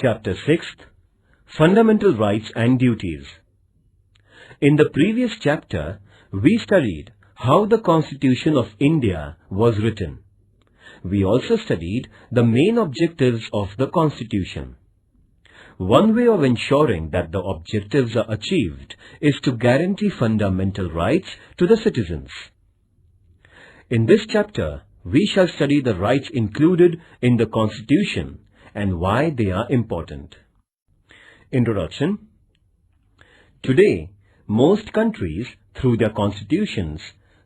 Chapter 6, Fundamental Rights and Duties. In the previous chapter, we studied how the Constitution of India was written. We also studied the main objectives of the Constitution. One way of ensuring that the objectives are achieved is to guarantee fundamental rights to the citizens. In this chapter, we shall study the rights included in the Constitution and why they are important. Introduction. Today, most countries, through their constitutions,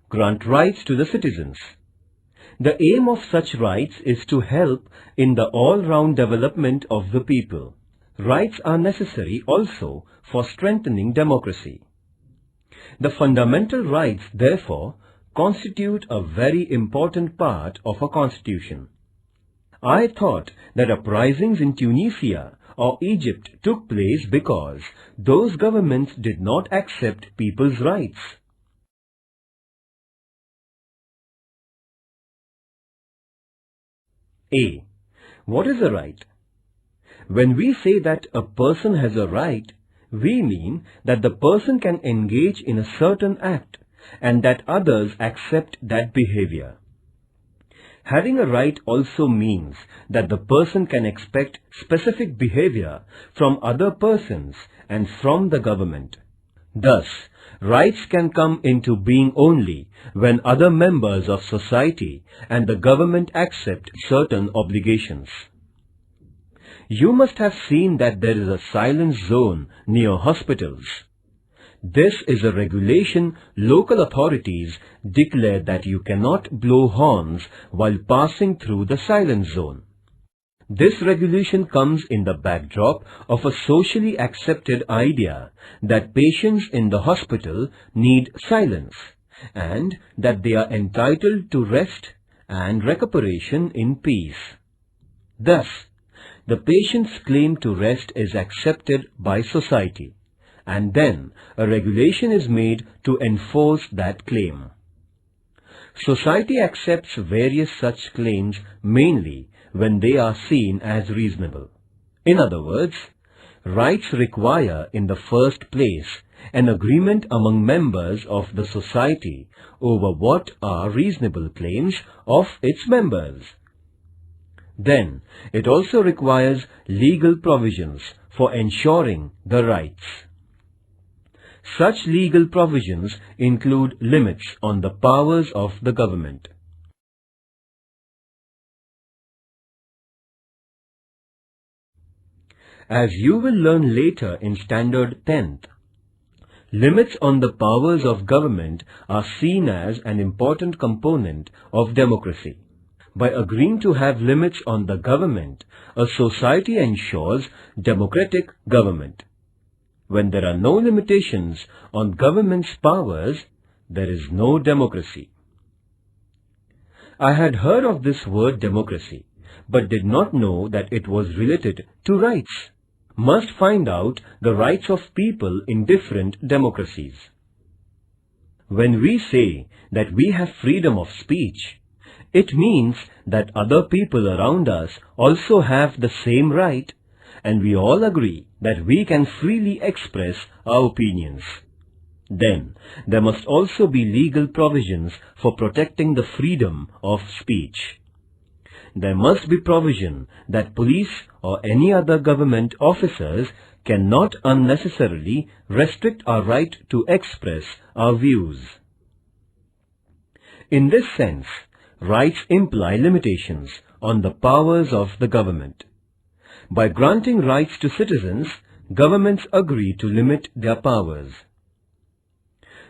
grant rights to the citizens. The aim of such rights is to help in the all-round development of the people. Rights are necessary also for strengthening democracy. The fundamental rights, therefore, constitute a very important part of a constitution. I thought that uprisings in Tunisia or Egypt took place because those governments did not accept people's rights. A. What is a right? When we say that a person has a right, we mean that the person can engage in a certain act and that others accept that behavior. Having a right also means that the person can expect specific behavior from other persons and from the government. Thus, rights can come into being only when other members of society and the government accept certain obligations. You must have seen that there is a silence zone near hospitals. This is a regulation local authorities declare that you cannot blow horns while passing through the silence zone. This regulation comes in the backdrop of a socially accepted idea that patients in the hospital need silence and that they are entitled to rest and recuperation in peace. Thus, the patient's claim to rest is accepted by society, and then a regulation is made to enforce that claim. Society accepts various such claims mainly when they are seen as reasonable. In other words, rights require in the first place an agreement among members of the society over what are reasonable claims of its members. Then, it also requires legal provisions for ensuring the rights. Such legal provisions include limits on the powers of the government. As you will learn later in Standard 10th, limits on the powers of government are seen as an important component of democracy. By agreeing to have limits on the government, a society ensures democratic government. When there are no limitations on government's powers, there is no democracy. I had heard of this word democracy, but did not know that it was related to rights. Must find out the rights of people in different democracies. When we say that we have freedom of speech, it means that other people around us also have the same right, and we all agree that we can freely express our opinions. Then, there must also be legal provisions for protecting the freedom of speech. There must be provision that police or any other government officers cannot unnecessarily restrict our right to express our views. In this sense, rights imply limitations on the powers of the government. By granting rights to citizens, governments agree to limit their powers.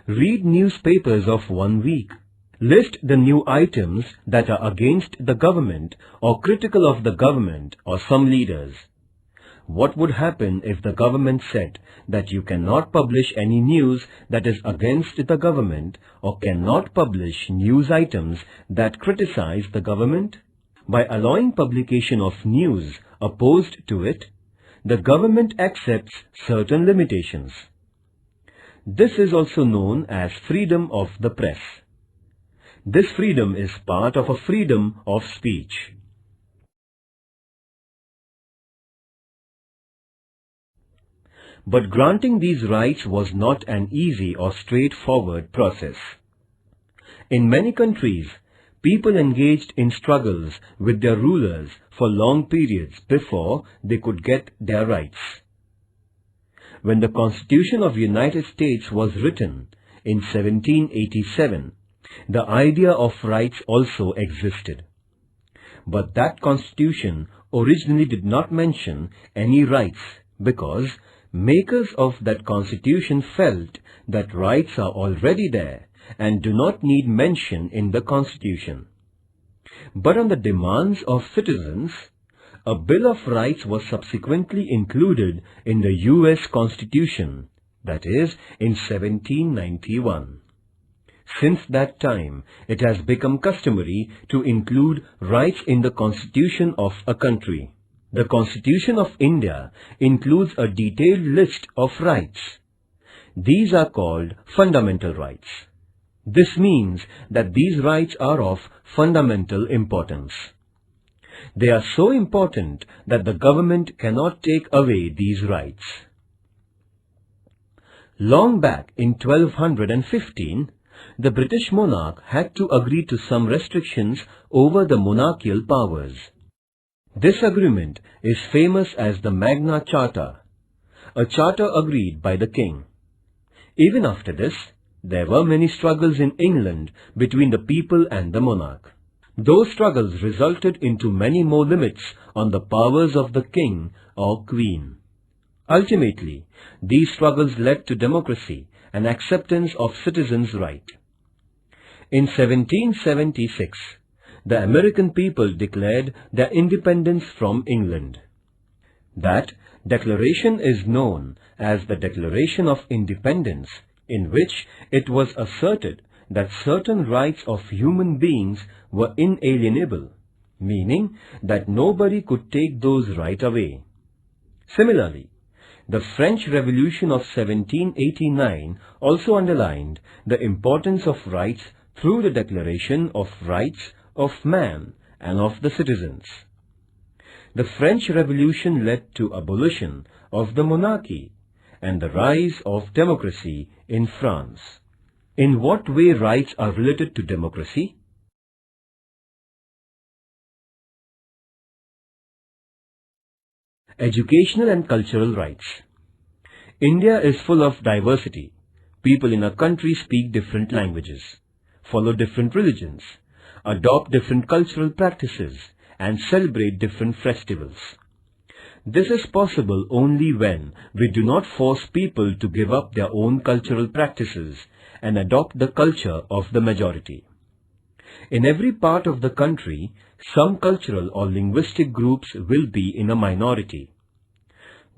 Read newspapers of 1 week. List the new items that are against the government or critical of the government or some leaders. What would happen if the government said that you cannot publish any news that is against the government or cannot publish news items that criticize the government? By allowing publication of news opposed to it, the government accepts certain limitations. This is also known as freedom of the press. This freedom is part of a freedom of speech. But granting these rights was not an easy or straightforward process. In many countries, people engaged in struggles with their rulers for long periods before they could get their rights. When the Constitution of the United States was written in 1787, the idea of rights also existed. But that Constitution originally did not mention any rights because makers of that Constitution felt that rights are already there and do not need mention in the Constitution. But on the demands of citizens, a Bill of Rights was subsequently included in the US Constitution, that is, in 1791. Since that time, it has become customary to include rights in the Constitution of a country. The Constitution of India includes a detailed list of rights. These are called fundamental rights. This means that these rights are of fundamental importance. They are so important that the government cannot take away these rights. Long back in 1215, the British monarch had to agree to some restrictions over the monarchical powers. This agreement is famous as the Magna Charta, a charter agreed by the king. Even after this, there were many struggles in England between the people and the monarch. Those struggles resulted into many more limits on the powers of the king or queen. Ultimately, these struggles led to democracy and acceptance of citizens' rights. In 1776, the American people declared their independence from England. That declaration is known as the Declaration of Independence, in which it was asserted that certain rights of human beings were inalienable, meaning that nobody could take those rights away. Similarly, the French Revolution of 1789 also underlined the importance of rights through the Declaration of Rights of Man and of the Citizens. The French Revolution led to abolition of the monarchy and the rise of democracy in France. In what way rights are related to democracy? Educational and cultural rights. India is full of diversity. People in a country speak different languages, follow different religions, adopt different cultural practices, and celebrate different festivals. This is possible only when we do not force people to give up their own cultural practices and adopt the culture of the majority. In every part of the country, some cultural or linguistic groups will be in a minority.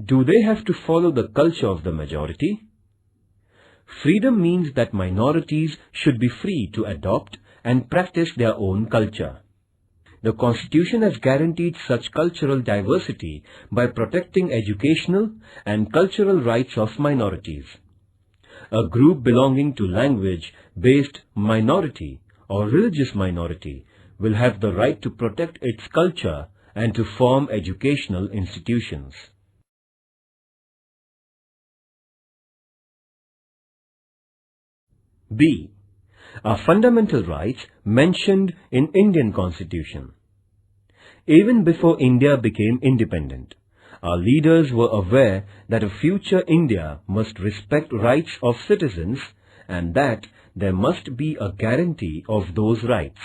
Do they have to follow the culture of the majority? Freedom means that minorities should be free to adopt and practice their own culture. The Constitution has guaranteed such cultural diversity by protecting educational and cultural rights of minorities. A group belonging to language-based minority or religious minority will have the right to protect its culture and to form educational institutions. B. Are fundamental rights mentioned in Indian Constitution. Even before India became independent, our leaders were aware that a future India must respect rights of citizens and that there must be a guarantee of those rights.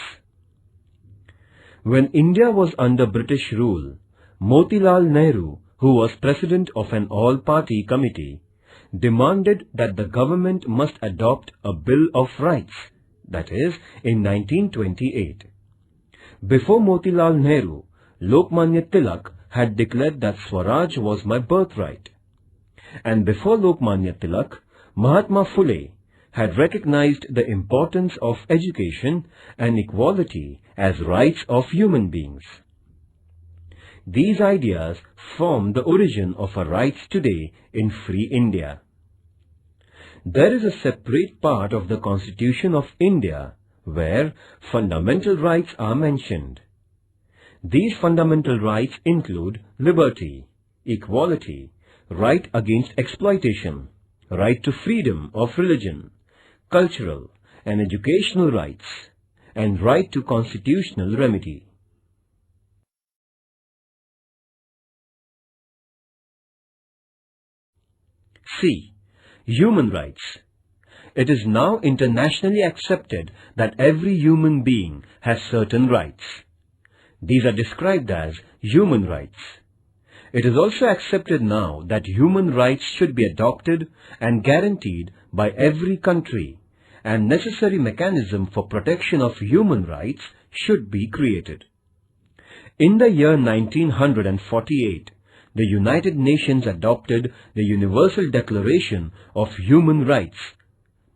When India was under British rule, Motilal Nehru, who was president of an all-party committee, demanded that the government must adopt a Bill of Rights, that is, in 1928. Before Motilal Nehru, Lokmanya Tilak had declared that Swaraj was my birthright. And before Lokmanya Tilak, Mahatma Phule had recognized the importance of education and equality as rights of human beings. These ideas form the origin of our rights today in free India. There is a separate part of the Constitution of India where fundamental rights are mentioned. These fundamental rights include liberty, equality, right against exploitation, right to freedom of religion, cultural and educational rights, and right to constitutional remedy. C. Human rights. It is now internationally accepted that every human being has certain rights. These are described as human rights. It is also accepted now that human rights should be adopted and guaranteed by every country, and necessary mechanism for protection of human rights should be created. In the year 1948, the United Nations adopted the Universal Declaration of Human Rights,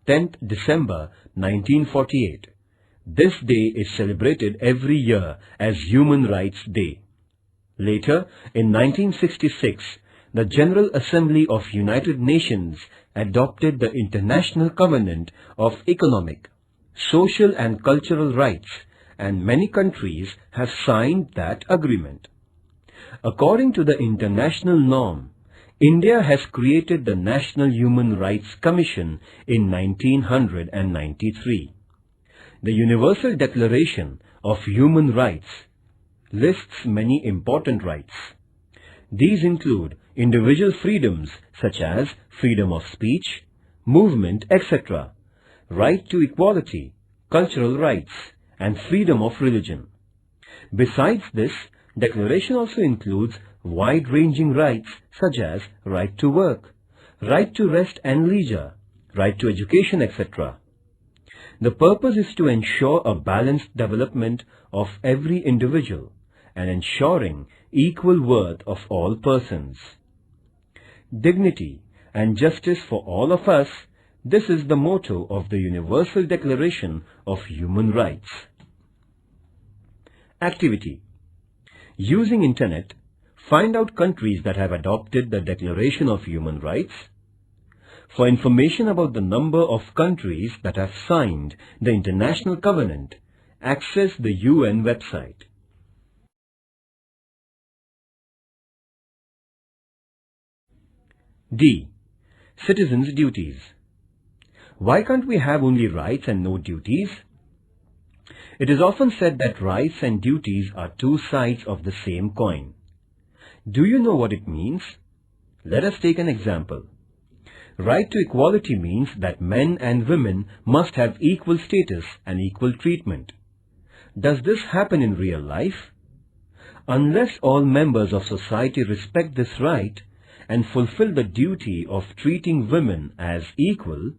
10th December 1948. This day is celebrated every year as Human Rights Day. Later, in 1966, the General Assembly of United Nations adopted the International Covenant of Economic, Social and Cultural Rights, and many countries have signed that agreement. According to the international norm, India has created the National Human Rights Commission in 1993. The Universal Declaration of Human Rights lists many important rights. These include individual freedoms such as freedom of speech, movement, etc., right to equality, cultural rights, and freedom of religion. Besides this, Declaration also includes wide-ranging rights such as right to work, right to rest and leisure, right to education, etc. The purpose is to ensure a balanced development of every individual and ensuring equal worth of all persons. Dignity and justice for all of us, this is the motto of the Universal Declaration of Human Rights. Activity. Using Internet, find out countries that have adopted the Declaration of Human Rights. For information about the number of countries that have signed the International Covenant, access the UN website. D. Citizens' duties. Why can't we have only rights and no duties? It is often said that rights and duties are two sides of the same coin. Do you know what it means? Let us take an example. Right to equality means that men and women must have equal status and equal treatment. Does this happen in real life? Unless all members of society respect this right and fulfill the duty of treating women as equal,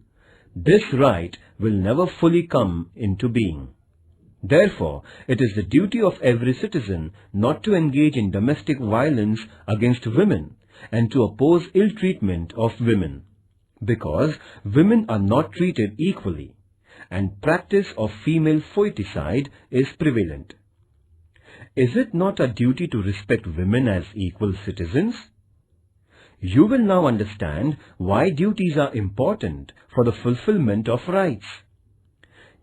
this right will never fully come into being. Therefore, it is the duty of every citizen not to engage in domestic violence against women and to oppose ill treatment of women, because women are not treated equally and practice of female foeticide is prevalent. Is it not a duty to respect women as equal citizens? You will now understand why duties are important for the fulfillment of rights.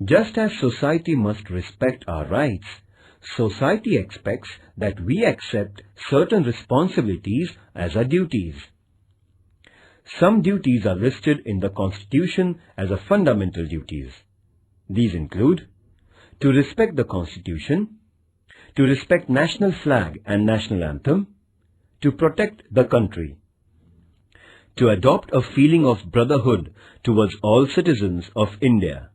Just as society must respect our rights, society expects that we accept certain responsibilities as our duties. Some duties are listed in the Constitution as a fundamental duties. These include to respect the Constitution, to respect national flag and national anthem, to protect the country, to adopt a feeling of brotherhood towards all citizens of India,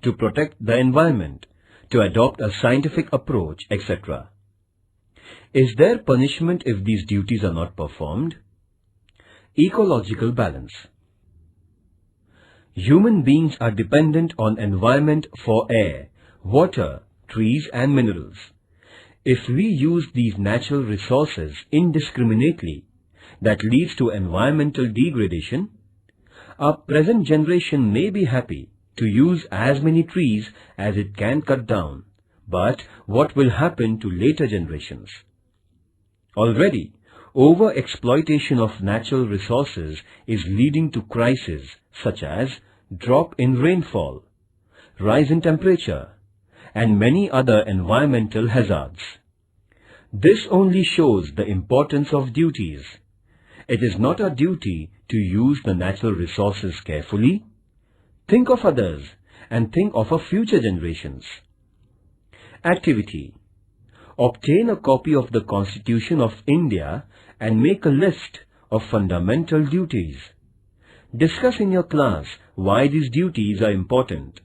to protect the environment, to adopt a scientific approach, etc. Is there punishment if these duties are not performed? Ecological balance. Human beings are dependent on environment for air, water, trees and minerals. If we use these natural resources indiscriminately, that leads to environmental degradation. Our present generation may be happy to use as many trees as it can cut down, but what will happen to later generations? Already, over-exploitation of natural resources is leading to crises such as drop in rainfall, rise in temperature, and many other environmental hazards. This only shows the importance of duties. It is not our duty to use the natural resources carefully? Think of others and think of our future generations. Activity. Obtain a copy of the Constitution of India and make a list of fundamental duties. Discuss in your class why these duties are important.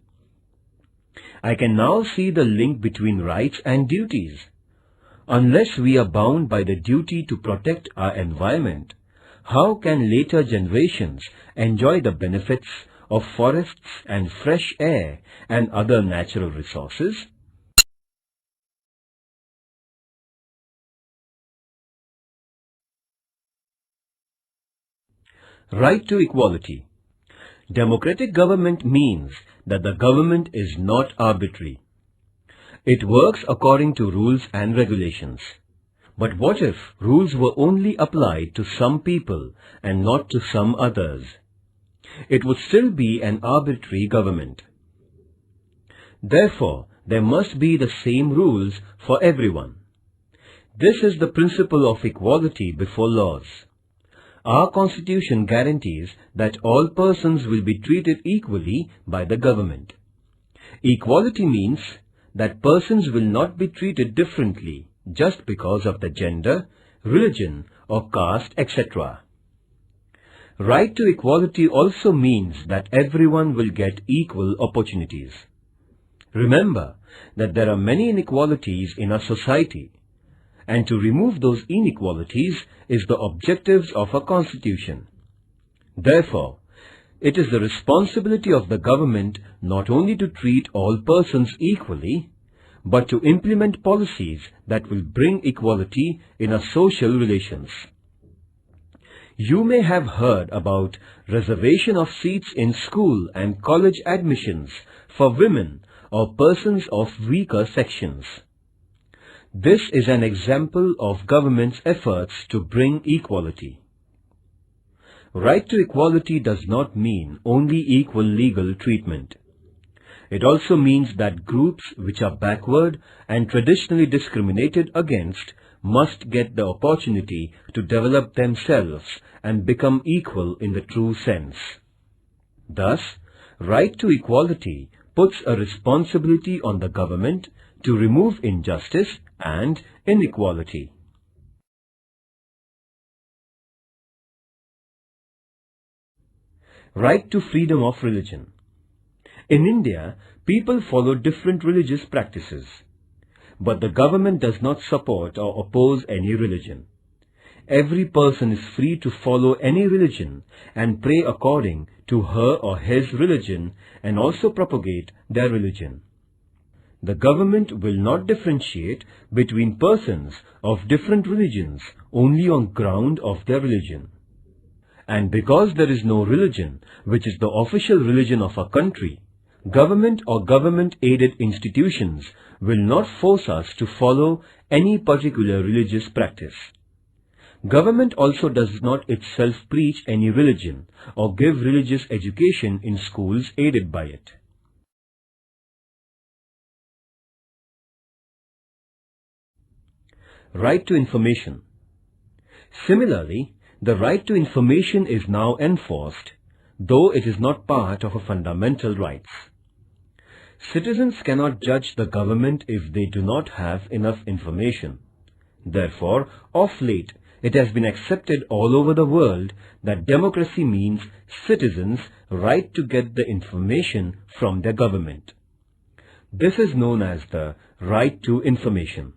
I can now see the link between rights and duties. Unless we are bound by the duty to protect our environment, how can later generations enjoy the benefits of forests and fresh air and other natural resources? Right to equality. Democratic government means that the government is not arbitrary. It works according to rules and regulations. But what if rules were only applied to some people and not to some others? It would still be an arbitrary government. Therefore, there must be the same rules for everyone. This is the principle of equality before laws. Our Constitution guarantees that all persons will be treated equally by the government. Equality means that persons will not be treated differently just because of the gender, religion or caste, etc. Right to equality also means that everyone will get equal opportunities. Remember that there are many inequalities in our society, and to remove those inequalities is the objectives of our Constitution. Therefore, it is the responsibility of the government not only to treat all persons equally, but to implement policies that will bring equality in our social relations. You may have heard about reservation of seats in school and college admissions for women or persons of weaker sections. This is an example of government's efforts to bring equality. Right to equality does not mean only equal legal treatment. It also means that groups which are backward and traditionally discriminated against must get the opportunity to develop themselves and become equal in the true sense. Thus, right to equality puts a responsibility on the government to remove injustice and inequality. Right to freedom of religion. In India, people follow different religious practices, but the government does not support or oppose any religion. Every person is free to follow any religion and pray according to her or his religion and also propagate their religion. The government will not differentiate between persons of different religions only on ground of their religion. And because there is no religion which is the official religion of a country, government or government-aided institutions will not force us to follow any particular religious practice. Government also does not itself preach any religion or give religious education in schools aided by it. Right to information. Similarly, the right to information is now enforced, though it is not part of our fundamental rights. Citizens cannot judge the government if they do not have enough information. Therefore, of late, it has been accepted all over the world that democracy means citizens' right to get the information from their government. This is known as the right to information.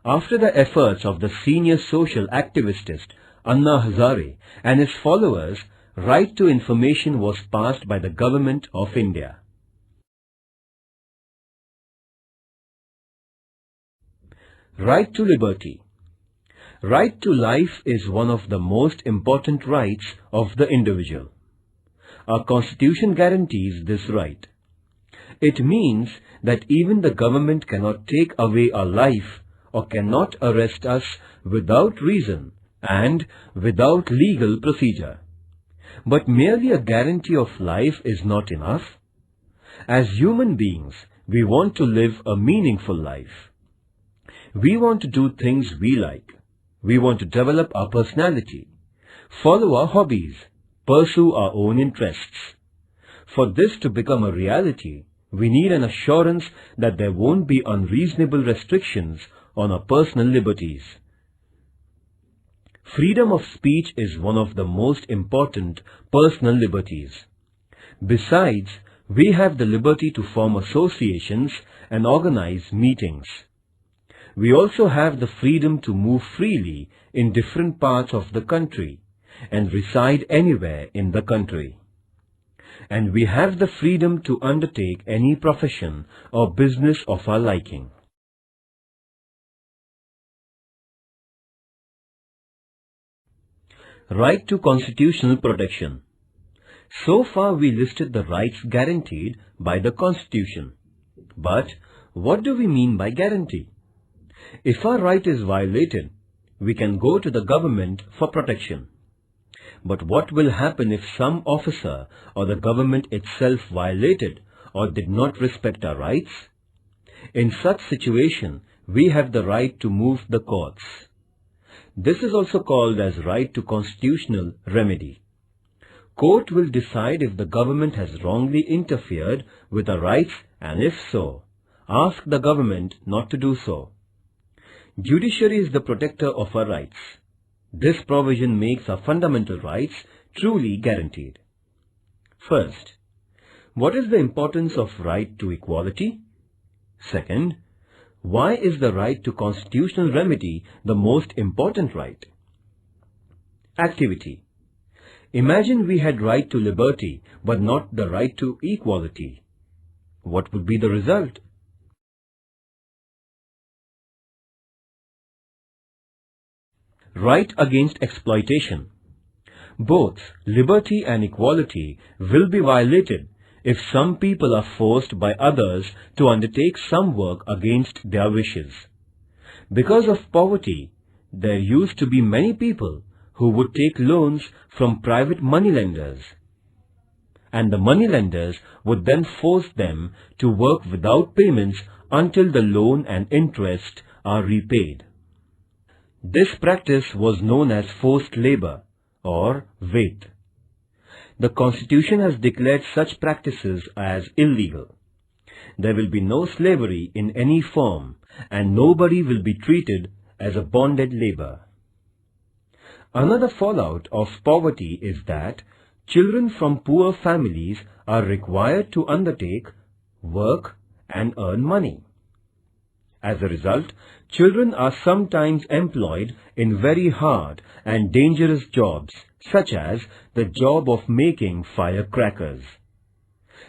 After the efforts of the senior social activist Anna Hazare and his followers, right to information was passed by the Government of India. Right to liberty. Right to life is one of the most important rights of the individual. Our Constitution guarantees this right. It means that even the government cannot take away our life or cannot arrest us without reason and without legal procedure. But merely a guarantee of life is not enough. As human beings, we want to live a meaningful life. We want to do things we like. We want to develop our personality. follow our hobbies, pursue our own interests. For this to become a reality, we need an assurance that there won't be unreasonable restrictions on our personal liberties. Freedom of speech is one of the most important personal liberties. Besides, we have the liberty to form associations and organize meetings. We also have the freedom to move freely in different parts of the country and reside anywhere in the country. And we have the freedom to undertake any profession or business of our liking. Right to constitutional protection. So far we listed the rights guaranteed by the Constitution. But what do we mean by guarantee? If our right is violated, we can go to the government for protection. But what will happen if some officer or the government itself violated or did not respect our rights? In such situation, we have the right to move the courts. This is also called as right to constitutional remedy. Court will decide if the government has wrongly interfered with our rights, and if so, ask the government not to do so. Judiciary is the protector of our rights. This provision makes our fundamental rights truly guaranteed. First, what is the importance of right to equality? Second, why is the right to constitutional remedy the most important right? Activity. Imagine we had right to liberty but not the right to equality. What would be the result? Right against exploitation. Both liberty and equality will be violated if some people are forced by others to undertake some work against their wishes. Because of poverty, there used to be many people who would take loans from private moneylenders, and the moneylenders would then force them to work without payments until the loan and interest are repaid. This practice was known as forced labor or wait. The Constitution has declared such practices as illegal. There will be no slavery in any form, and nobody will be treated as a bonded labor. Another fallout of poverty is that children from poor families are required to undertake work and earn money. As a result, children are sometimes employed in very hard and dangerous jobs, such as the job of making firecrackers.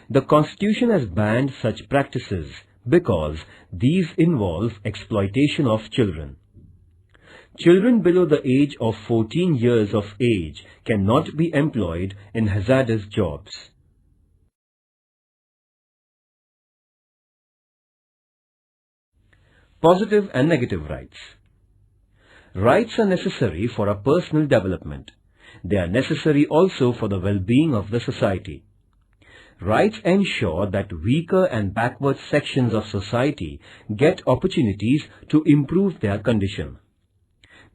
The Constitution has banned such practices because these involve exploitation of children. Children below the age of 14 years of age cannot be employed in hazardous jobs. Positive and negative rights. Rights are necessary for our personal development. They are necessary also for the well-being of the society. Rights ensure that weaker and backward sections of society get opportunities to improve their condition.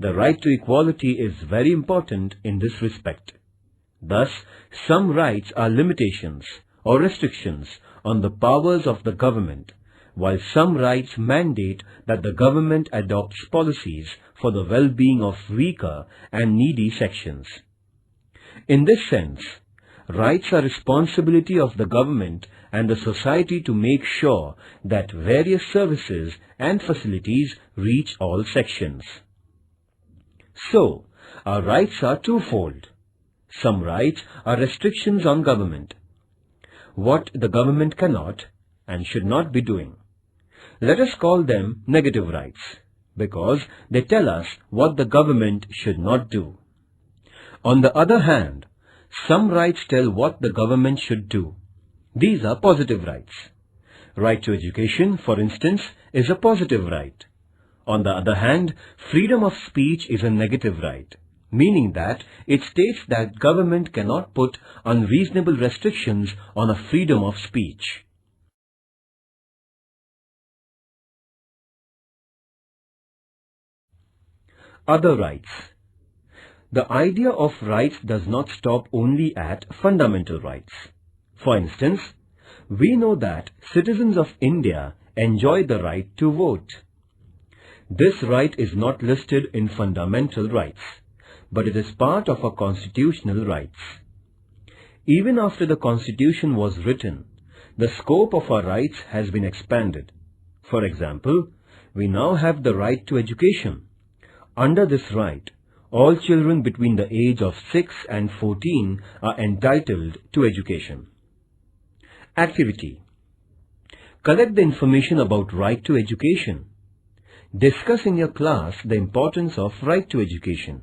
The right to equality is very important in this respect. Thus, some rights are limitations or restrictions on the powers of the government, while some rights mandate that the government adopts policies for the well-being of weaker and needy sections. In this sense, rights are responsibility of the government and the society to make sure that various services and facilities reach all sections. So, our rights are twofold. Some rights are restrictions on government, what the government cannot and should not be doing. Let us call them negative rights, because they tell us what the government should not do. On the other hand, some rights tell what the government should do. These are positive rights. Right to education, for instance, is a positive right. On the other hand, freedom of speech is a negative right, meaning that it states that government cannot put unreasonable restrictions on a freedom of speech. Other rights. The idea of rights does not stop only at fundamental rights. For instance, we know that citizens of India enjoy the right to vote. This right is not listed in fundamental rights, but it is part of our constitutional rights. Even after the Constitution was written, the scope of our rights has been expanded. For example, we now have the right to education. Under this right, all children between the age of 6 and 14 are entitled to education. Activity. Collect the information about right to education. Discuss in your class the importance of right to education.